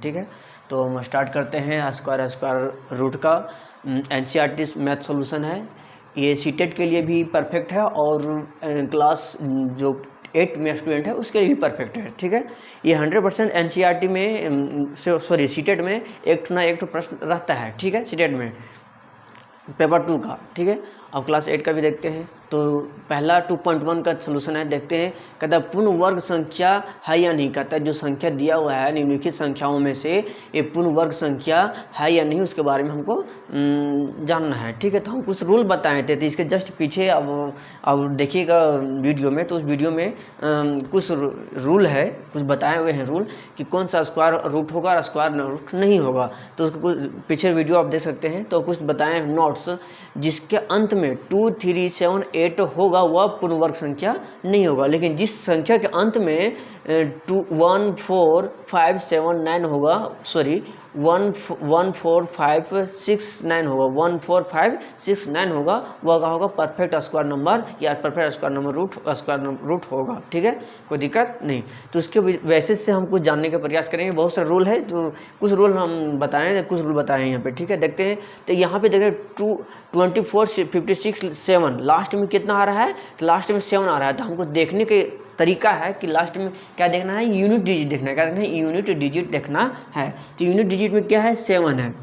ठीक है। तो हम स्टार्ट करते हैं स्क्वायर रूट का। एनसीईआरटी मैथ सॉल्यूशन है, ये सीटेट के लिए भी परफेक्ट है और क्लास जो 8 में स्टूडेंट है उसके लिए भी परफेक्ट है, ठीक है। ये 100% एनसीईआरटी में सॉरी सीटेट में एक ना एक प्रश्न रहता है, ठीक है, सीटेट में पेपर 2 का, ठीक है। अब क्लास 8 का भी देखते हैं। तो पहला 2.1 का सलूशन है, देखते हैं। कहता है पूर्ण वर्ग संख्या है या नहीं। कहता है जो संख्या दिया हुआ है निम्नलिखित संख्याओं में से ये पूर्ण वर्ग संख्या है या नहीं, उसके बारे में हमको जानना है, ठीक है। तो हम कुछ रूल बताए थे, तो इसके जस्ट पीछे अब देखिएगा वीडियो में, तो उस वीडियो में कुछ रूल है, कुछ बताए हुए हैं रूल कि कौन सा स्क्वायर रूट होगा और स्क्वायर रूट नहीं होगा। तो उसको कुछ पीछे वीडियो आप देख सकते हैं। तो कुछ बताए नोट्स जिसके अंत में 2, 3, 7, 8 होगा वह पूर्ण वर्ग संख्या नहीं होगा, लेकिन जिस संख्या के अंत में 2, 1, 4, 5, 7, 9 होगा, सॉरी 1, 4, 5, 6, 9 होगा, 1, 4, 5, 6, 9 होगा, वह क्या होगा परफेक्ट स्क्वायर नंबर या perfect square number square root होगा, ठीक है, कोई दिक्कत नहीं। तो उसके वैसे से हम कुछ जानने का प्रयास करेंगे। बहुत सारे रूल है, जो कुछ रूल हम बताएं, कुछ रूल बताए हैं यहाँ पे, ठीक है। देखते हैं। तो यहाँ पे देख रहे हैं 24, 56, 7 लास्ट में कितना आ रहा है, तो लास्ट में 7 आ रहा है। तो हमको देखने के तरीका है कि लास्ट में क्या देखना है, यूनिट डिजिट देखना है। क्या देखना है, यूनिट डिजिट देखना है। तो यूनिट डिजिट में क्या है, 7 है।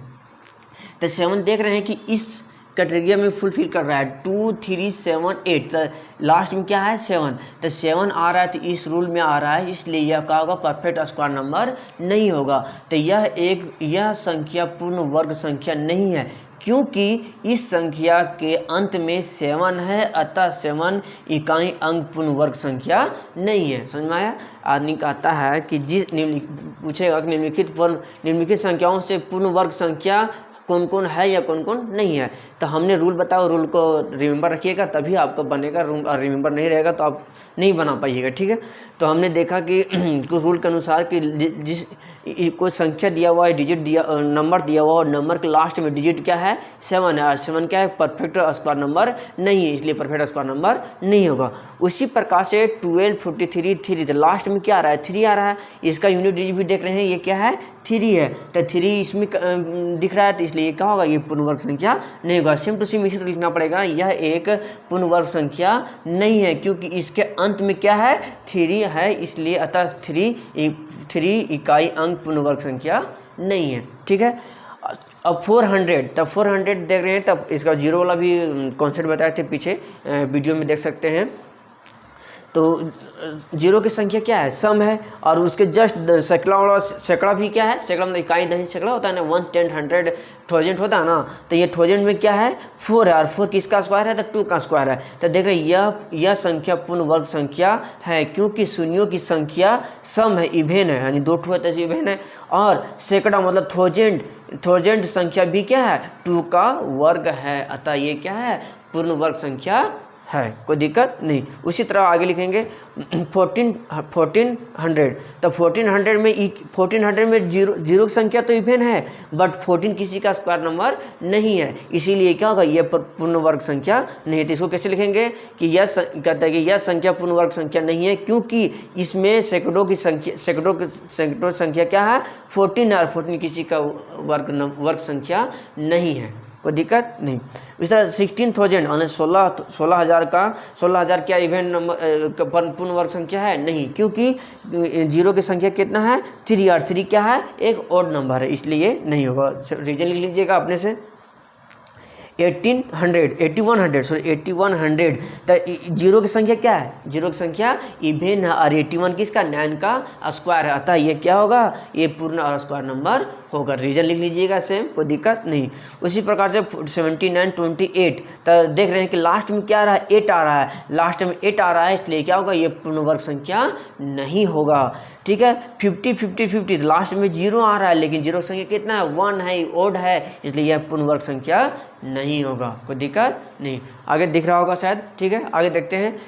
तो 7 देख रहे हैं कि इस कैटेगरी में फुलफिल कर रहा है। 2, 3, 7, 8 तो लास्ट में क्या है, 7। तो 7 आ रहा है, तो इस रूल में आ रहा है, इसलिए यह क्या होगा, परफेक्ट स्क्वायर नंबर नहीं होगा। तो यह संख्या पूर्ण वर्ग संख्या नहीं है, क्योंकि इस संख्या के अंत में 7 है, अतः 7 इकाई अंक पूर्ण वर्ग संख्या नहीं है। समझ में आया। आदमी कहता है कि पूछेगा कि निम्नलिखित संख्याओं से पूर्ण वर्ग संख्या कौन कौन है या कौन कौन नहीं है। तो हमने रूल बताओ, रूल को रिमेंबर रखिएगा तभी आपका बनेगा। रूल रिमेंबर नहीं रहेगा तो आप नहीं बना पाइएगा, ठीक है। तो हमने देखा कि कुछ रूल के अनुसार कि जिस कोई संख्या दिया हुआ है, डिजिट दिया, नंबर दिया हुआ और नंबर के लास्ट में डिजिट क्या है, 7 है, और 7 क्या है, परफेक्ट स्क्वायर नंबर नहीं है, इसलिए परफेक्ट स्क्वायर नंबर नहीं होगा। उसी प्रकार से 12, 43, 3 तो लास्ट में क्या आ रहा है, 3 आ रहा है। इसका यूनिट डिजिट भी देख रहे हैं, ये क्या है, 3 है। तो 3 इसमें दिख रहा है, तो इसलिए क्या होगा, ये पूर्ण वर्ग संख्या नहीं होगा। सेम टू सेम इसी तरह लिखना पड़ेगा, यह एक पूर्ण वर्ग संख्या नहीं है, क्योंकि इसके अंत में क्या है, 3 है, इसलिए अतः 3 इकाई अंक पूर्ण वर्ग संख्या नहीं है, ठीक है। अब 400, तब 400 देख रहे हैं, तब इसका जीरो वाला भी कॉन्सेप्ट बताए थे पीछे, वीडियो में देख सकते हैं। तो जीरो की संख्या क्या है, सम है, और उसके जस्ट सैकड़ा भी क्या है, सैकड़ा मतलब इकाई नहीं, सैकड़ा होता है ना, 1, 10, 100, 1000 होता है ना। तो ये 1000 में क्या है, 4 है, और 4 किसका स्क्वायर है, तो 2 का स्क्वायर है। तो देख रहे यह संख्या पूर्ण वर्ग संख्या है, क्योंकि शून्यों की संख्या सम है, इवेन है, यानी 2 ठो है तो इवेन है। और सैकड़ा मतलब 1000 संख्या भी क्या है, 2 का वर्ग है, अतः ये क्या है, पूर्ण वर्ग संख्या है, कोई दिक्कत नहीं। उसी तरह आगे लिखेंगे 1400। तो 1400 में जीरो की संख्या तो इवेन है, बट 14 किसी का स्क्वायर नंबर नहीं है, इसीलिए क्या होगा, यह पूर्ण वर्ग संख्या नहीं है। तो इसको कैसे लिखेंगे कि यह कहता है कि यह संख्या पूर्ण वर्ग संख्या नहीं है, क्योंकि इसमें सैकड़ों संख्या क्या है, 14 है, और 14 किसी का वर्ग संख्या नहीं है, कोई दिक्कत नहीं। इस तरह 16,000 यानी 16,000 क्या इवेंट नंबर पूर्ण वर्ग संख्या है, नहीं, क्योंकि जीरो की संख्या कितना है, 3, और 3 क्या है, एक ऑड नंबर है, इसलिए नहीं होगा। रीजन लिख लीजिएगा अपने से। 8100 तो जीरो की संख्या क्या है, जीरो की संख्या इवेन है, और 81 किसका, 9 का स्क्वायर है, अतः ये क्या होगा, ये पूर्ण स्क्वायर नंबर होगा। रीजन लिख लीजिएगा सेम, कोई दिक्कत नहीं। उसी प्रकार से 79, 28 तो देख रहे हैं कि लास्ट में क्या आ रहा है, 8 आ रहा है, लास्ट में 8 आ रहा है, इसलिए क्या होगा, ये पूर्ण वर्ग संख्या नहीं होगा, ठीक है। 50, 50, 50 तो लास्ट में 0 आ रहा है, लेकिन जीरो की संख्या कितना है, 1 है, ओड है, इसलिए यह पूर्ण वर्ग संख्या नहीं होगा, कोई दिक्कत नहीं। आगे दिख रहा होगा शायद, ठीक है। आगे देखते हैं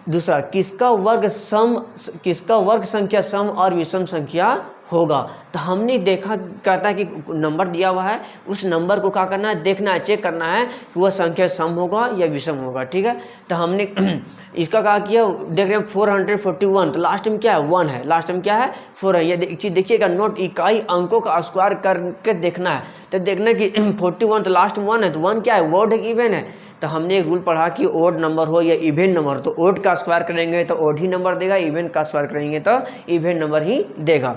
दूसरा, किसका वर्ग संख्या सम और विषम संख्या होगा। तो हमने देखा, कहता है कि नंबर दिया हुआ है, उस नंबर को क्या करना है, देखना है, चेक करना है कि वह संख्या सम होगा या विषम होगा। ठीक है, तो हमने इसका क्या किया, देख रहे हैं 441, तो लास्ट में क्या है, 1 है, लास्ट में क्या है, 4 है। ये एक चीज़ देखिएगा, नोट इकाई अंकों का स्क्वायर करके देखना है। तो देखना कि 41 तो लास्ट में 1 है, तो 1 क्या है, ओड है कि इवन है। तो हमने एक रूल पढ़ा कि ओड नंबर हो या इवन नंबर, तो ओड का स्क्वायर करेंगे तो ओड ही नंबर देगा, इवन का स्क्वायर करेंगे तो इवन नंबर ही देगा।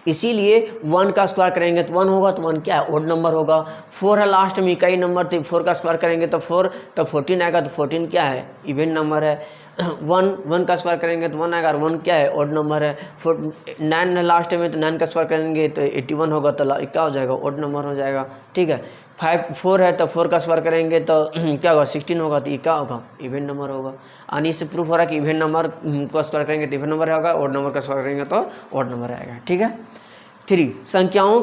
इसीलिए 1 का स्क्वायर करेंगे तो 1 होगा, तो 1 क्या है, ओड नंबर होगा। 4 है लास्ट में इकाई नंबर, तो 4 का स्क्वायर करेंगे तो 4, तो 14 आएगा, तो 14 क्या है, इवन नंबर है। 1 का स्क्वायर करेंगे तो 1 आएगा, 1 क्या है, ओड नंबर है। 9 है लास्ट में, तो 9 का स्क्वायर करेंगे तो 81 होगा, तो क्या हो जाएगा, ओड नंबर हो जाएगा। ठीक है, 4 है तो 4 का स्क्वायर करेंगे तो क्या होगा, 16 होगा, तो ये क्या होगा, इवन नंबर होगा। और इससे प्रूफ हो रहा है कि इवन नंबर को स्क्वायर करेंगे तो इवन नंबर होगा, ओड नंबर का स्क्वायर करेंगे तो ओड नंबर आएगा। ठीक है, 3 संख्याओं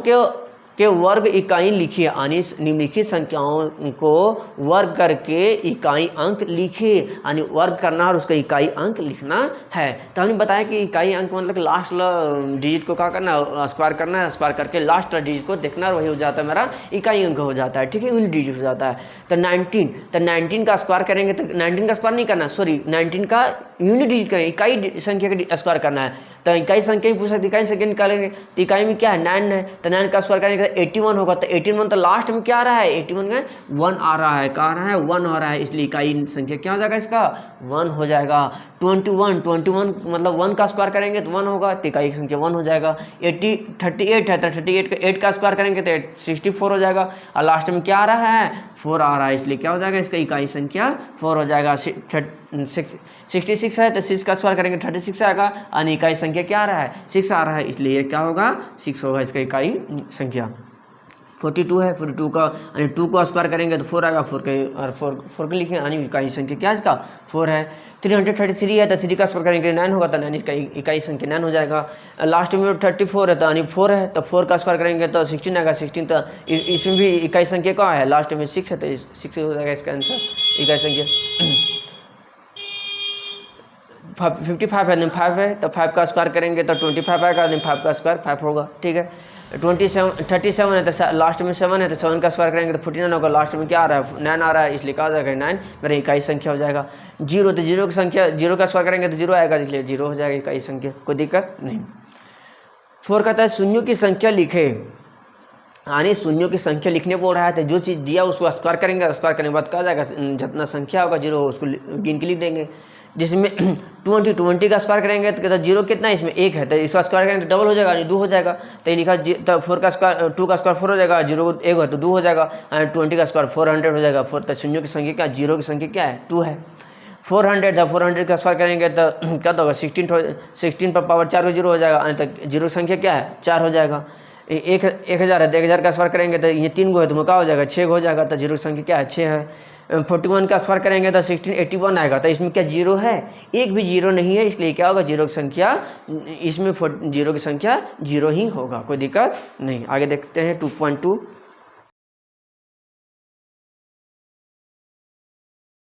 के वर्ग इकाई लिखिए, यानी निम्नलिखित संख्याओं को वर्ग करके इकाई अंक लिखिए, यानी वर्ग करना और उसका इकाई अंक लिखना है। तो हमने बताया कि इकाई अंक मतलब लास्ट डिजिट को क्या करना है, स्क्वायर करना है, स्क्वायर करके लास्ट डिजिट को देखना है, वही हो जाता है मेरा इकाई अंक हो जाता है। ठीक है, यूनिट डिजिट हो जाता है। तो 19 का स्क्वायर करेंगे तो 19 का स्क्वायर नहीं करना, सॉरी 19 का यूनिट डिजिट का इकाई संख्या का स्क्वायर करना है। तो इकाई संख्या ही पूछ सकते, इकाई संख्या निकालेंगे तो इकाई में क्या है, 9 है, तो 9 का स्क्वायर करेंगे 81 होगा, तो 81 तो लास्ट में क्या आ रहा है, 81 में 1 आ रहा है, क्या आ रहा है, 1 आ रहा है, इसलिए इकाई संख्या क्या हो जाएगा, इसका 1 हो जाएगा। 21 मतलब 1 का स्क्वायर करेंगे तो 1 होगा, तो इकाई संख्या 1 हो जाएगा। 38 है तो 38 का स्क्वायर करेंगे तो 64 हो जाएगा, और लास्ट में क्या आ रहा है, 4 आ रहा है, इसलिए क्या हो जाएगा, इसका इकाई संख्या 4 हो जाएगा। 66 है तो 6 का स्क्वायर करेंगे 36 आएगा, और इकाई संख्या क्या आ रहा है, 6 आ रहा है, इसलिए क्या होगा, 6 होगा इसका इकाई संख्या। 42 है, 42 का यानी 2 को स्क्वायर करेंगे तो 4 आएगा, 4 के लिखेंगे, यानी इकाई संख्या क्या है इसका, 4 है। 333 है तो 3 का स्क्वायर करेंगे 9 होगा, तो 9 इसका इकाई संख्या 9 हो जाएगा। लास्ट में 34 है तो यानी 4 है, तो 4 का स्क्वायर करेंगे तो 16 आएगा, 16 तो इसमें भी इकाई संख्या क्या है, लास्ट में 6 है, तो 6 हो जाएगा इसका आंसर, इकाई संख्या। 55 है, 5 है, तो 5 का स्क्वायर करेंगे तो 25 आएगा, 5 का स्क्वायर 5 होगा। ठीक है, 37 है तो लास्ट में 7 है, तो 7 का स्क्वायर करेंगे तो 49 होगा, लास्ट में क्या आ रहा है, 9 आ रहा है, इसलिए क्या हो जाएगा, 9 मेरा इकाई संख्या हो जाएगा। 0 तो 0 की संख्या, 0 का स्क्वायर करेंगे तो 0 आएगा, इसलिए 0 हो जाएगा इकाई संख्या, कोई दिक्कत नहीं। 4 कहता है शून्यों की संख्या लिखे, यानी शून्यों की संख्या लिखने बोल रहा है, तो जो चीज़ दिया उसको स्क्वायर करेंगे, स्क्वायर करने के बाद क्या जाएगा, जितना संख्या होगा 0 उसको गिन के लिख देंगे। जिसमें 20 का स्क्वायर करेंगे तो कहता 0 कितना है, इसमें 1 है, तो इसका स्क्वायर करेंगे तो डबल हो जाएगा, 2 हो जाएगा, तो ये लिखा, तो 4 का स्क्वायर 2 का स्क्वायर 4 हो जाएगा, 0 1 है तो 2 हो जाएगा, 20 का स्क्वायर 400 हो जाएगा। 4 तो शून्यों की संख्या क्या, 0 की संख्या क्या है, 2 है। 400 था, 400 का स्क्वायर करेंगे तो क्या होगा, 16 पर पावर 4 को 0 हो जाएगा, तो 0 की संख्या क्या है, 4 हो जाएगा। 1000 है तो 1000 का स्क्वायर करेंगे तो ये 3 गो है तो क्या हो जाएगा, 6 हो जाएगा, तो 0 की संख्या क्या है, 6 है। 41 का स्क्वायर करेंगे तो 1681 आएगा, तो इसमें क्या 0 है, एक भी 0 नहीं है, इसलिए क्या होगा, 0 की संख्या, इसमें 0 की संख्या 0 ही होगा, कोई दिक्कत नहीं। आगे देखते हैं 2.2